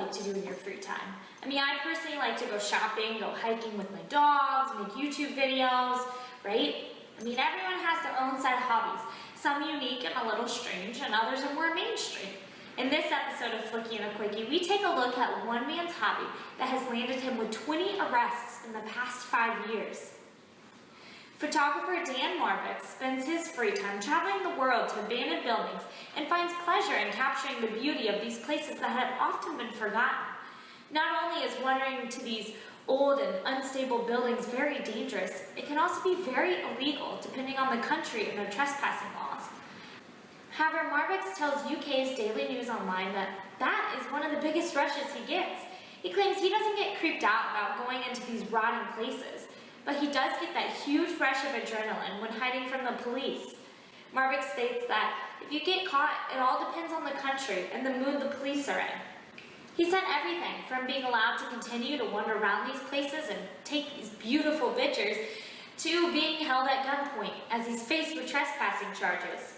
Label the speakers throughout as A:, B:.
A: like to do in your free time? I mean, I personally like to go shopping, go hiking with my dogs, make YouTube videos, right? I mean, everyone has their own set of hobbies, some unique and a little strange, and others are more mainstream. In this episode of Flicky and a Quickie, we take a look at one man's hobby that has landed him with 20 arrests in the past 5 years. Photographer Dan Marvick spends his free time traveling the world to abandoned buildings and finds pleasure in capturing the beauty of these places that have often been forgotten. Not only is wandering to these old and unstable buildings very dangerous, it can also be very illegal depending on the country and their trespassing laws. However, Marvick tells UK's Daily News Online that is one of the biggest rushes he gets. He claims he doesn't get creeped out about going into these rotting places, but he does get that huge rush of adrenaline when hiding from the police. Marvick states that if you get caught, it all depends on the country and the mood the police are in. He said everything from being allowed to continue to wander around these places and take these beautiful pictures to being held at gunpoint as he's faced with trespassing charges.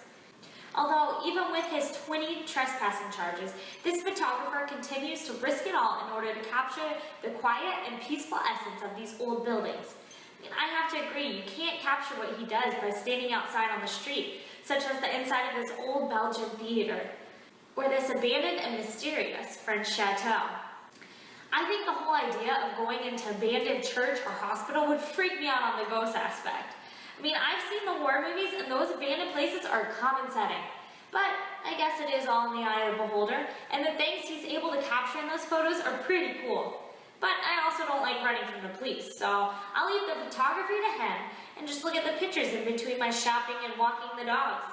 A: Although, even with his 20 trespassing charges, this photographer continues to risk it all in order to capture the quiet and peaceful essence of these old buildings. And I have to agree, you can't capture what he does by standing outside on the street, such as the inside of this old Belgian theater, or this abandoned and mysterious French chateau. I think the whole idea of going into abandoned church or hospital would freak me out on the ghost aspect. I mean, I've seen the war movies and those abandoned places are a common setting. But I guess it is all in the eye of the beholder, and the things he's able to capture in those photos are pretty cool. But I also don't like running from the police, so I'll leave the photography to him and just look at the pictures in between my shopping and walking the dogs.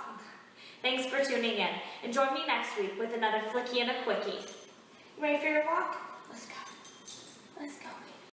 A: Thanks for tuning in, and join me next week with another Flicky and a Quickie. You ready for your walk?